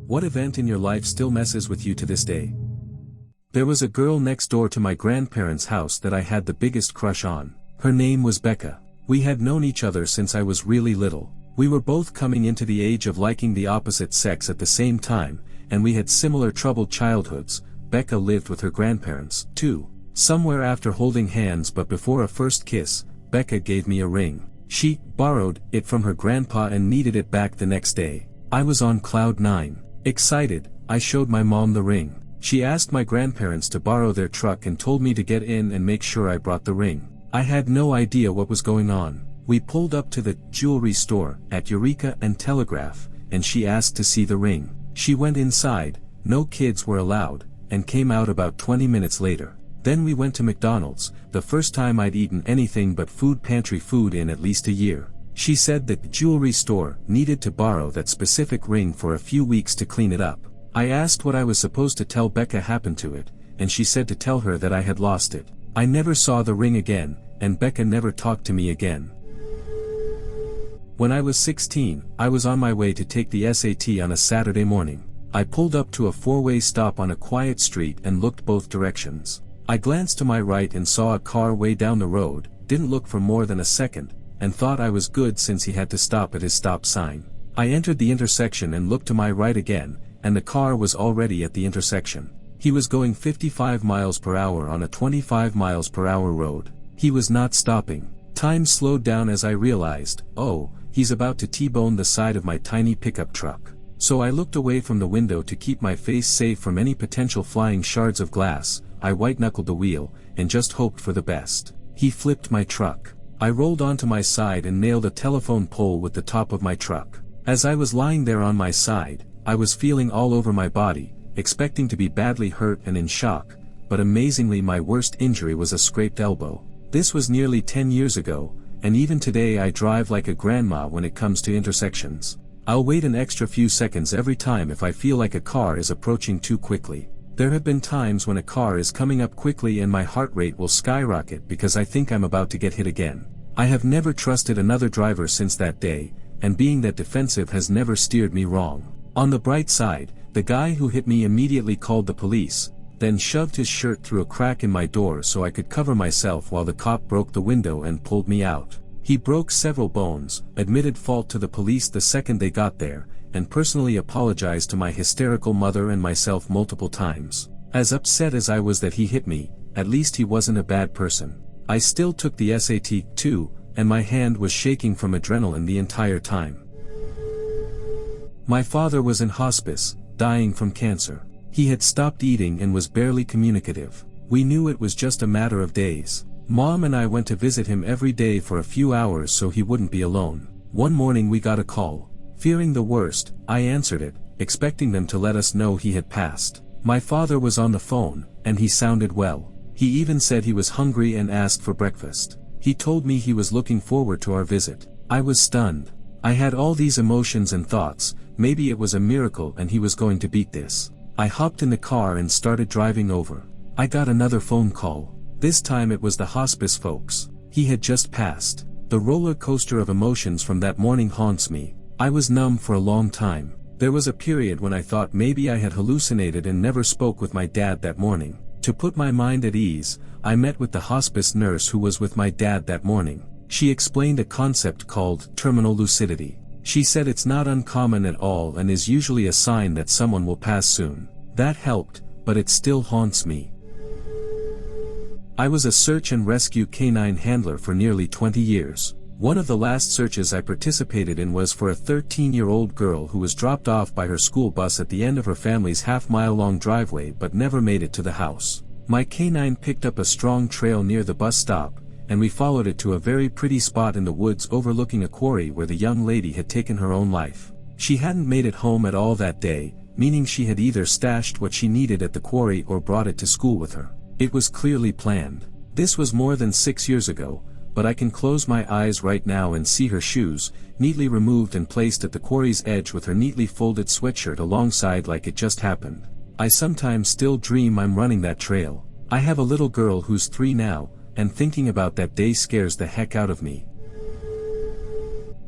What event in your life still messes with you to this day? There was a girl next door to my grandparents' house that I had the biggest crush on. Her name was Becca. We had known each other since I was really little. We were both coming into the age of liking the opposite sex at the same time, and we had similar troubled childhoods. Becca lived with her grandparents, too. Somewhere after holding hands but before a first kiss, Becca gave me a ring. She borrowed it from her grandpa and needed it back the next day. I was on cloud 9. Excited, I showed my mom the ring. She asked my grandparents to borrow their truck and told me to get in and make sure I brought the ring. I had no idea what was going on. We pulled up to the jewelry store at Eureka and Telegraph, and she asked to see the ring. She went inside, no kids were allowed, and came out about 20 minutes later. Then we went to McDonald's, the first time I'd eaten anything but food pantry food in at least a year. She said that the jewelry store needed to borrow that specific ring for a few weeks to clean it up. I asked what I was supposed to tell Becca happened to it, and she said to tell her that I had lost it. I never saw the ring again, and Becca never talked to me again. When I was 16, I was on my way to take the SAT on a Saturday morning. I pulled up to a four-way stop on a quiet street and looked both directions. I glanced to my right and saw a car way down the road, didn't look for more than a second, and thought I was good since he had to stop at his stop sign. I entered the intersection and looked to my right again, and the car was already at the intersection. He was going 55 miles per hour on a 25 miles per hour road. He was not stopping. Time slowed down as I realized, oh, he's about to T-bone the side of my tiny pickup truck. So I looked away from the window to keep my face safe from any potential flying shards of glass. I white-knuckled the wheel, and just hoped for the best. He flipped my truck. I rolled onto my side and nailed a telephone pole with the top of my truck. As I was lying there on my side, I was feeling all over my body, expecting to be badly hurt and in shock, but amazingly my worst injury was a scraped elbow. This was nearly 10 years ago, and even today I drive like a grandma when it comes to intersections. I'll wait an extra few seconds every time if I feel like a car is approaching too quickly. There have been times when a car is coming up quickly and my heart rate will skyrocket because I think I'm about to get hit again. I have never trusted another driver since that day, and being that defensive has never steered me wrong. On the bright side, the guy who hit me immediately called the police, then shoved his shirt through a crack in my door so I could cover myself while the cop broke the window and pulled me out. He broke several bones, admitted fault to the police the second they got there, and personally apologized to my hysterical mother and myself multiple times. As upset as I was that he hit me, at least he wasn't a bad person. I still took the SAT too, and my hand was shaking from adrenaline the entire time. My father was in hospice, dying from cancer. He had stopped eating and was barely communicative. We knew it was just a matter of days. Mom and I went to visit him every day for a few hours so he wouldn't be alone. One morning we got a call. Fearing the worst, I answered it, expecting them to let us know he had passed. My father was on the phone, and he sounded well. He even said he was hungry and asked for breakfast. He told me he was looking forward to our visit. I was stunned. I had all these emotions and thoughts, maybe it was a miracle and he was going to beat this. I hopped in the car and started driving over. I got another phone call. This time it was the hospice folks. He had just passed. The roller coaster of emotions from that morning haunts me. I was numb for a long time. There was a period when I thought maybe I had hallucinated and never spoke with my dad that morning. To put my mind at ease, I met with the hospice nurse who was with my dad that morning. She explained a concept called terminal lucidity. She said it's not uncommon at all and is usually a sign that someone will pass soon. That helped, but it still haunts me. I was a search and rescue canine handler for nearly 20 years. One of the last searches I participated in was for a 13-year-old girl who was dropped off by her school bus at the end of her family's half-mile-long driveway but never made it to the house. My canine picked up a strong trail near the bus stop, and we followed it to a very pretty spot in the woods overlooking a quarry where the young lady had taken her own life. She hadn't made it home at all that day, meaning she had either stashed what she needed at the quarry or brought it to school with her. It was clearly planned. This was more than 6 years ago, but I can close my eyes right now and see her shoes, neatly removed and placed at the quarry's edge with her neatly folded sweatshirt alongside like it just happened. I sometimes still dream I'm running that trail. I have a little girl who's 3 now, and thinking about that day scares the heck out of me.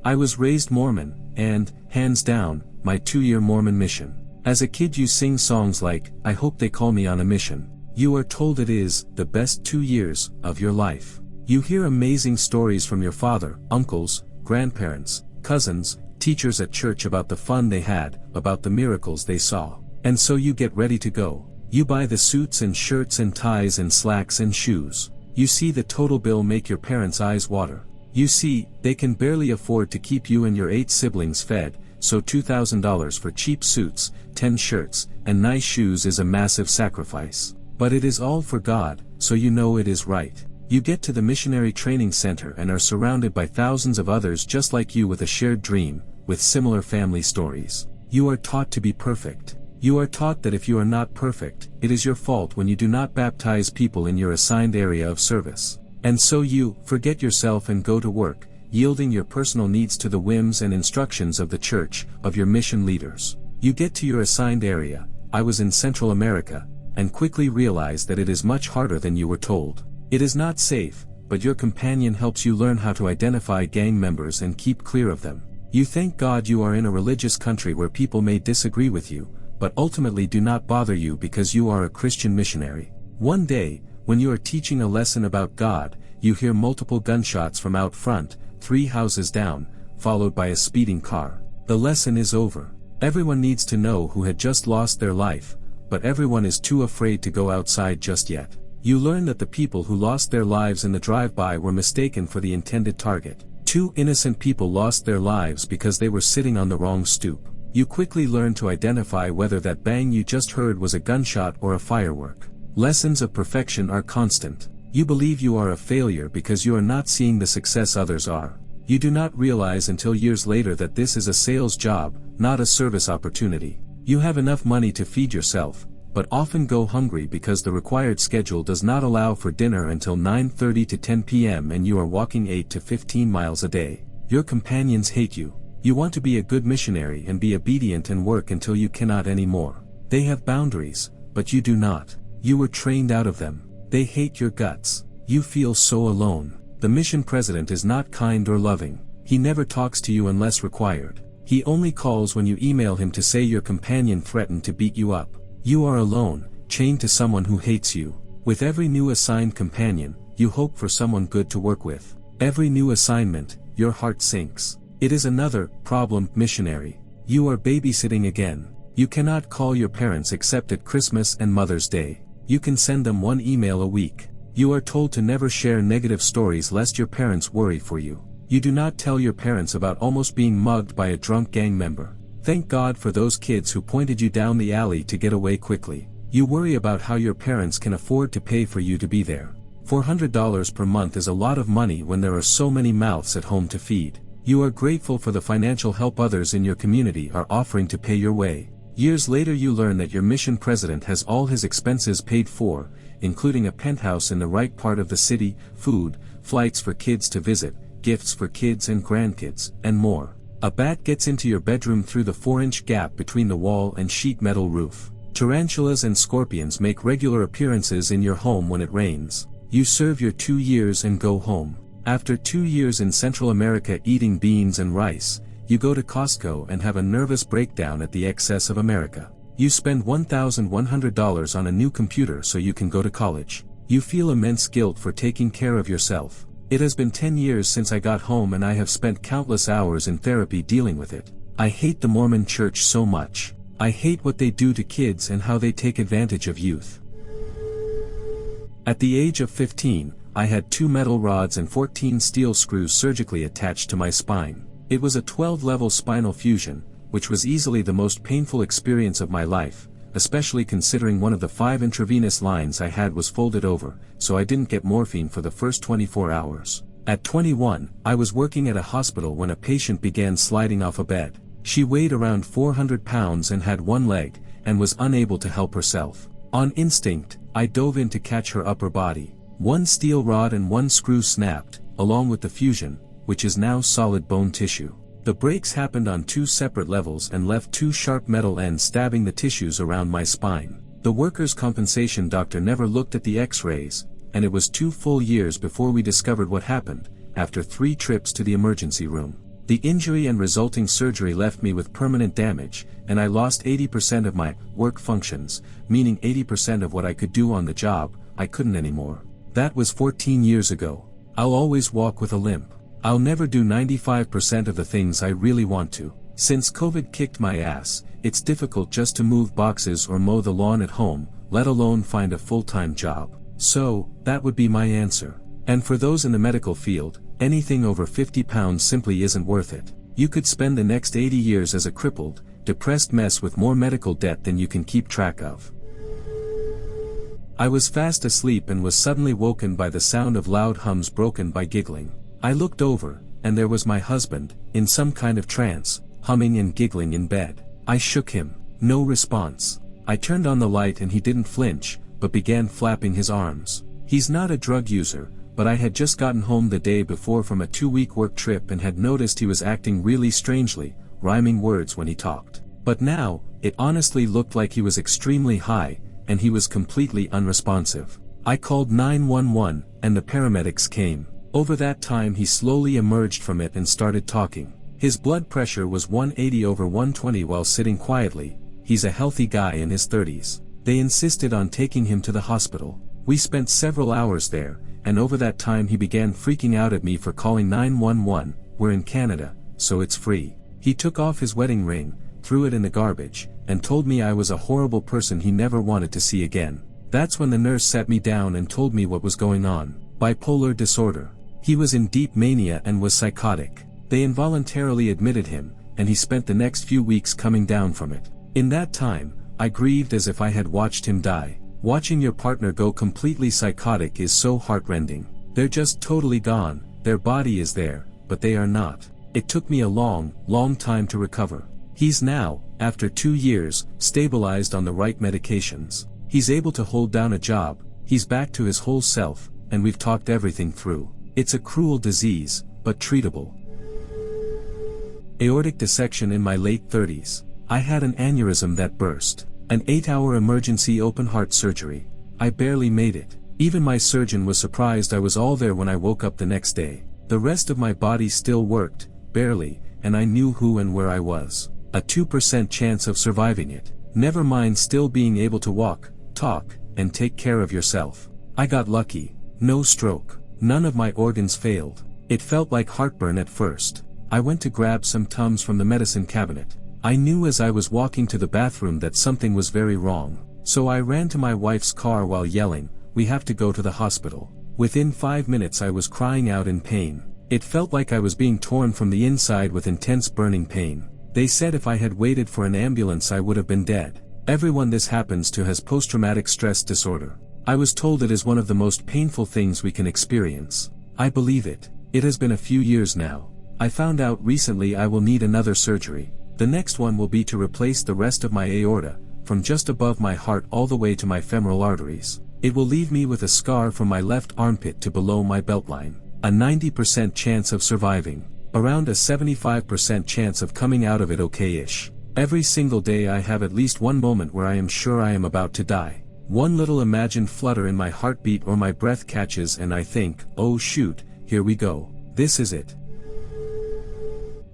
I was raised Mormon, and, hands down, my 2-year Mormon mission. As a kid you sing songs like, "I hope they call me on a mission." You are told it is the best 2 years of your life. You hear amazing stories from your father, uncles, grandparents, cousins, teachers at church about the fun they had, about the miracles they saw. And so you get ready to go. You buy the suits and shirts and ties and slacks and shoes. You see the total bill make your parents' eyes water. You see, they can barely afford to keep you and your 8 siblings fed, so $2,000 for cheap suits, 10 shirts, and nice shoes is a massive sacrifice. But it is all for God, so you know it is right. You get to the missionary training center and are surrounded by thousands of others just like you with a shared dream, with similar family stories. You are taught to be perfect. You are taught that if you are not perfect, it is your fault when you do not baptize people in your assigned area of service. And so you forget yourself and go to work, yielding your personal needs to the whims and instructions of the church, of your mission leaders. You get to your assigned area, I was in Central America, and quickly realize that it is much harder than you were told. It is not safe, but your companion helps you learn how to identify gang members and keep clear of them. You thank God you are in a religious country where people may disagree with you, but ultimately do not bother you because you are a Christian missionary. One day, when you are teaching a lesson about God, you hear multiple gunshots from out front, 3 houses down, followed by a speeding car. The lesson is over. Everyone needs to know who had just lost their life, but everyone is too afraid to go outside just yet. You learn that the people who lost their lives in the drive-by were mistaken for the intended target. 2 innocent people lost their lives because they were sitting on the wrong stoop. You quickly learn to identify whether that bang you just heard was a gunshot or a firework. Lessons of perfection are constant. You believe you are a failure because you are not seeing the success others are. You do not realize until years later that this is a sales job, not a service opportunity. You have enough money to feed yourself, but often go hungry because the required schedule does not allow for dinner until 9:30 to 10 p.m. and you are walking 8 to 15 miles a day. Your companions hate you. You want to be a good missionary and be obedient and work until you cannot anymore. They have boundaries, but you do not. You were trained out of them. They hate your guts. You feel so alone. The mission president is not kind or loving. He never talks to you unless required. He only calls when you email him to say your companion threatened to beat you up. You are alone, chained to someone who hates you. With every new assigned companion, you hope for someone good to work with. Every new assignment, your heart sinks. It is another problem missionary. You are babysitting again. You cannot call your parents except at Christmas and Mother's Day. You can send them 1 email a week. You are told to never share negative stories lest your parents worry for you. You do not tell your parents about almost being mugged by a drunk gang member. Thank God for those kids who pointed you down the alley to get away quickly. You worry about how your parents can afford to pay for you to be there. $400 per month is a lot of money when there are so many mouths at home to feed. You are grateful for the financial help others in your community are offering to pay your way. Years later you learn that your mission president has all his expenses paid for, including a penthouse in the right part of the city, food, flights for kids to visit, gifts for kids and grandkids, and more. A bat gets into your bedroom through the 4-inch gap between the wall and sheet metal roof. Tarantulas and scorpions make regular appearances in your home when it rains. You serve your 2 years and go home. After 2 years in Central America eating beans and rice, you go to Costco and have a nervous breakdown at the excess of America. You spend $1,100 on a new computer so you can go to college. You feel immense guilt for taking care of yourself. It has been 10 years since I got home and I have spent countless hours in therapy dealing with it. I hate the Mormon church so much. I hate what they do to kids and how they take advantage of youth. At the age of 15, I had 2 metal rods and 14 steel screws surgically attached to my spine. It was a 12-level spinal fusion, which was easily the most painful experience of my life, especially considering one of the 5 intravenous lines I had was folded over, so I didn't get morphine for the first 24 hours. At 21, I was working at a hospital when a patient began sliding off a bed. She weighed around 400 pounds and had 1 leg, and was unable to help herself. On instinct, I dove in to catch her upper body. 1 steel rod and 1 screw snapped, along with the fusion, which is now solid bone tissue. The breaks happened on 2 separate levels and left 2 sharp metal ends stabbing the tissues around my spine. The workers' compensation doctor never looked at the x-rays, and it was 2 full years before we discovered what happened, after 3 trips to the emergency room. The injury and resulting surgery left me with permanent damage, and I lost 80% of my work functions, meaning 80% of what I could do on the job, I couldn't anymore. That was 14 years ago. I'll always walk with a limp. I'll never do 95% of the things I really want to. Since COVID kicked my ass, it's difficult just to move boxes or mow the lawn at home, let alone find a full-time job. So, that would be my answer. And for those in the medical field, anything over 50 pounds simply isn't worth it. You could spend the next 80 years as a crippled, depressed mess with more medical debt than you can keep track of. I was fast asleep and was suddenly woken by the sound of loud hums broken by giggling. I looked over, and there was my husband, in some kind of trance, humming and giggling in bed. I shook him. No response. I turned on the light and he didn't flinch, but began flapping his arms. He's not a drug user, but I had just gotten home the day before from a 2-week work trip and had noticed he was acting really strangely, rhyming words when he talked. But now, it honestly looked like he was extremely high, and he was completely unresponsive. I called 911, and the paramedics came. Over that time he slowly emerged from it and started talking. His blood pressure was 180/120 while sitting quietly. He's a healthy guy in his 30s. They insisted on taking him to the hospital. We spent several hours there, and over that time he began freaking out at me for calling 911, we're in Canada, so it's free. He took off his wedding ring, threw it in the garbage, and told me I was a horrible person he never wanted to see again. That's when the nurse sat me down and told me what was going on. Bipolar disorder. He was in deep mania and was psychotic. They involuntarily admitted him, and he spent the next few weeks coming down from it. In that time, I grieved as if I had watched him die. Watching your partner go completely psychotic is so heartrending. They're just totally gone, their body is there, but they are not. It took me a long, long time to recover. He's now, after 2 years, stabilized on the right medications. He's able to hold down a job, he's back to his whole self, and we've talked everything through. It's a cruel disease, but treatable. Aortic dissection in my late 30s. I had an aneurysm that burst. An 8-hour emergency open-heart surgery. I barely made it. Even my surgeon was surprised I was all there when I woke up the next day. The rest of my body still worked, barely, and I knew who and where I was. A 2% chance of surviving it. Never mind still being able to walk, talk, and take care of yourself. I got lucky. No stroke. None of my organs failed. It felt like heartburn at first. I went to grab some Tums from the medicine cabinet. I knew as I was walking to the bathroom that something was very wrong. So I ran to my wife's car while yelling, "We have to go to the hospital." Within 5 minutes I was crying out in pain. It felt like I was being torn from the inside with intense burning pain. They said if I had waited for an ambulance I would have been dead. Everyone this happens to has post-traumatic stress disorder. I was told it is one of the most painful things we can experience. I believe it. It has been a few years now. I found out recently I will need another surgery. The next one will be to replace the rest of my aorta, from just above my heart all the way to my femoral arteries. It will leave me with a scar from my left armpit to below my beltline. A 90% chance of surviving. Around a 75% chance of coming out of it okay-ish. Every single day I have at least one moment where I am sure I am about to die. One little imagined flutter in my heartbeat or my breath catches and I think, oh shoot, here we go. This is it.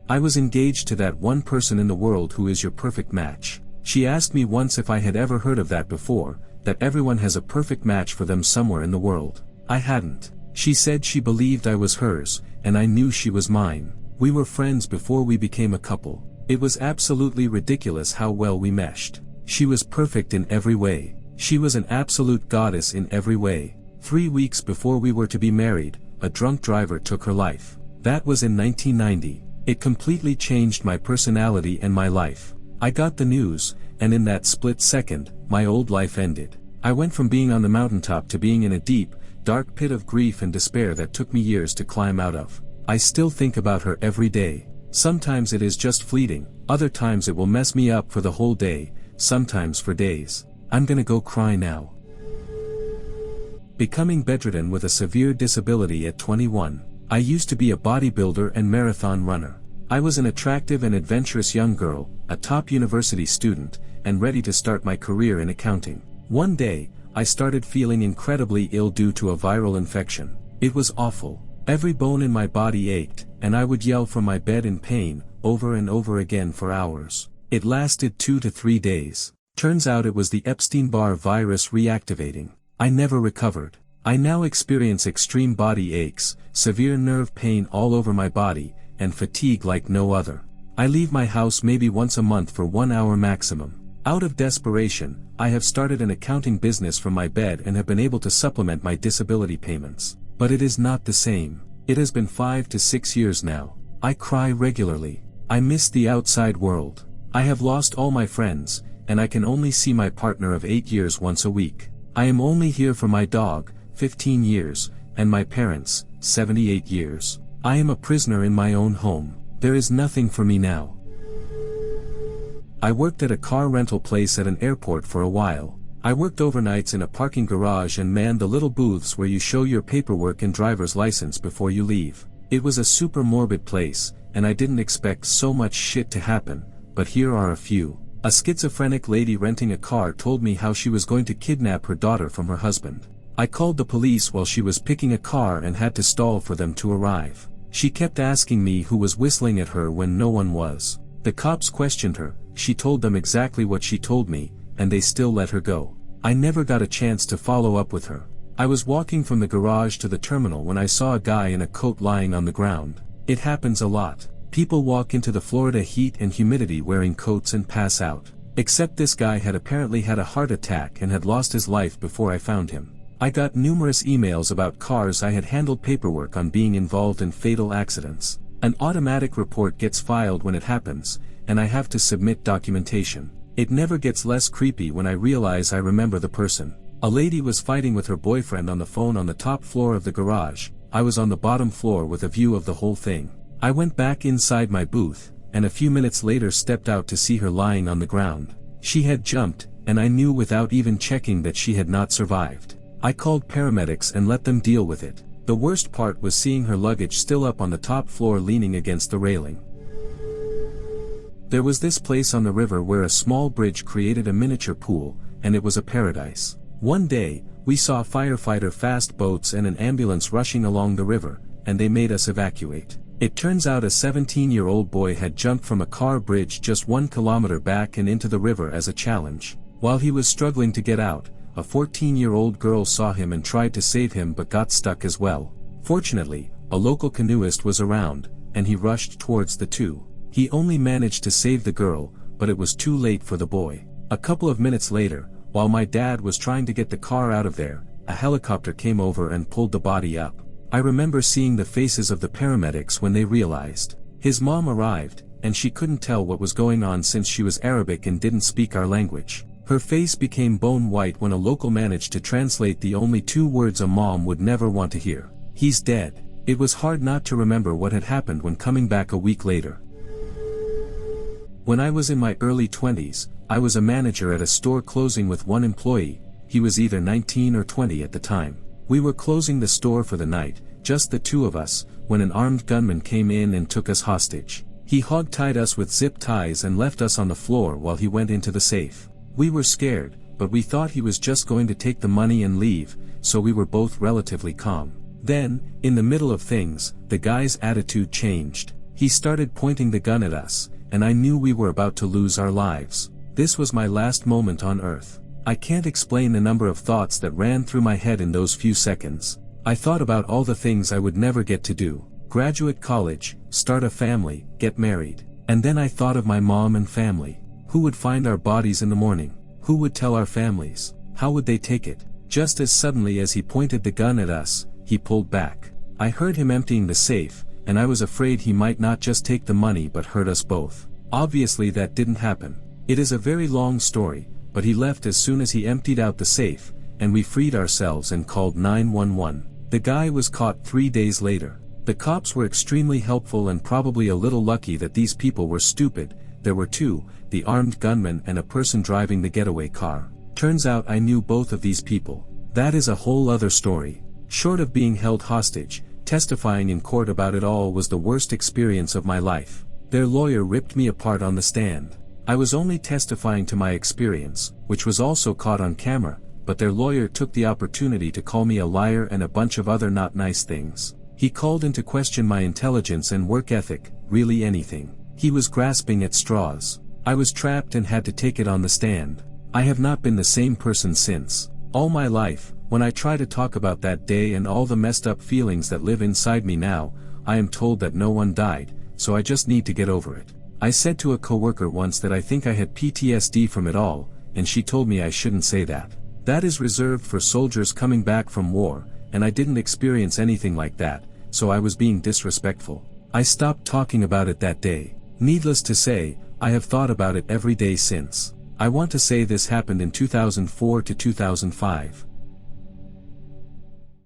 I was engaged to that one person in the world who is your perfect match. She asked me once if I had ever heard of that before, that everyone has a perfect match for them somewhere in the world. I hadn't. She said she believed I was hers, and I knew she was mine. We were friends before we became a couple. It was absolutely ridiculous how well we meshed. She was perfect in every way. She was an absolute goddess in every way. 3 weeks before we were to be married, a drunk driver took her life. That was in 1990. It completely changed my personality and my life. I got the news, and in that split second, my old life ended. I went from being on the mountaintop to being in a deep, dark pit of grief and despair that took me years to climb out of. I still think about her every day. Sometimes it is just fleeting, other times it will mess me up for the whole day, sometimes for days. I'm gonna go cry now. Becoming bedridden with a severe disability at 21. I used to be a bodybuilder and marathon runner. I was an attractive and adventurous young girl, a top university student, and ready to start my career in accounting. One day, I started feeling incredibly ill due to a viral infection. It was awful. Every bone in my body ached, and I would yell from my bed in pain, over and over again for hours. It lasted 2 to 3 days. Turns out it was the Epstein-Barr virus reactivating. I never recovered. I now experience extreme body aches, severe nerve pain all over my body, and fatigue like no other. I leave my house maybe once a month for 1 hour maximum. Out of desperation, I have started an accounting business from my bed and have been able to supplement my disability payments. But it is not the same. It has been 5 to 6 years now. I cry regularly. I miss the outside world. I have lost all my friends, and I can only see my partner of 8 years once a week. I am only here for my dog, 15 years, and my parents, 78 years. I am a prisoner in my own home. There is nothing for me now. I worked at a car rental place at an airport for a while. I worked overnights in a parking garage and manned the little booths where you show your paperwork and driver's license before you leave. It was a super morbid place, and I didn't expect so much shit to happen, but here are a few. A schizophrenic lady renting a car told me how she was going to kidnap her daughter from her husband. I called the police while she was picking a car and had to stall for them to arrive. She kept asking me who was whistling at her when no one was. The cops questioned her, she told them exactly what she told me, and they still let her go. I never got a chance to follow up with her. I was walking from the garage to the terminal when I saw a guy in a coat lying on the ground. It happens a lot. People walk into the Florida heat and humidity wearing coats and pass out. Except this guy had apparently had a heart attack and had lost his life before I found him. I got numerous emails about cars I had handled paperwork on being involved in fatal accidents. An automatic report gets filed when it happens, and I have to submit documentation. It never gets less creepy when I realize I remember the person. A lady was fighting with her boyfriend on the phone on the top floor of the garage. I was on the bottom floor with a view of the whole thing. I went back inside my booth, and a few minutes later stepped out to see her lying on the ground. She had jumped, and I knew without even checking that she had not survived. I called paramedics and let them deal with it. The worst part was seeing her luggage still up on the top floor leaning against the railing. There was this place on the river where a small bridge created a miniature pool, and it was a paradise. One day, we saw firefighter fast boats and an ambulance rushing along the river, and they made us evacuate. It turns out a 17-year-old boy had jumped from a car bridge just 1 kilometer back and into the river as a challenge. While he was struggling to get out, a 14-year-old girl saw him and tried to save him but got stuck as well. Fortunately, a local canoeist was around, and he rushed towards the two. He only managed to save the girl, but it was too late for the boy. A couple of minutes later, while my dad was trying to get the car out of there, a helicopter came over and pulled the body up. I remember seeing the faces of the paramedics when they realized. His mom arrived, and she couldn't tell what was going on since she was Arabic and didn't speak our language. Her face became bone white when a local managed to translate the only 2 words a mom would never want to hear. He's dead. It was hard not to remember what had happened when coming back a week later. When I was in my early 20s, I was a manager at a store closing with one employee. He was either 19 or 20 at the time. We were closing the store for the night, just the 2 of us, when an armed gunman came in and took us hostage. He hog-tied us with zip ties and left us on the floor while he went into the safe. We were scared, but we thought he was just going to take the money and leave, so we were both relatively calm. Then, in the middle of things, the guy's attitude changed. He started pointing the gun at us, and I knew we were about to lose our lives. This was my last moment on Earth. I can't explain the number of thoughts that ran through my head in those few seconds. I thought about all the things I would never get to do. Graduate college, start a family, get married. And then I thought of my mom and family. Who would find our bodies in the morning? Who would tell our families? How would they take it? Just as suddenly as he pointed the gun at us, he pulled back. I heard him emptying the safe, and I was afraid he might not just take the money but hurt us both. Obviously that didn't happen. It is a very long story, but he left as soon as he emptied out the safe, and we freed ourselves and called 911. The guy was caught 3 days later. The cops were extremely helpful and probably a little lucky that these people were stupid. There were 2, the armed gunman and a person driving the getaway car. Turns out I knew both of these people. That is a whole other story. Short of being held hostage, testifying in court about it all was the worst experience of my life. Their lawyer ripped me apart on the stand. I was only testifying to my experience, which was also caught on camera, but their lawyer took the opportunity to call me a liar and a bunch of other not nice things. He called into question my intelligence and work ethic, really anything. He was grasping at straws. I was trapped and had to take it on the stand. I have not been the same person since. All my life, when I try to talk about that day and all the messed up feelings that live inside me now, I am told that no one died, so I just need to get over it. I said to a coworker once that I think I had PTSD from it all, and she told me I shouldn't say that. That is reserved for soldiers coming back from war, and I didn't experience anything like that, so I was being disrespectful. I stopped talking about it that day. Needless to say, I have thought about it every day since. I want to say this happened in 2004 to 2005.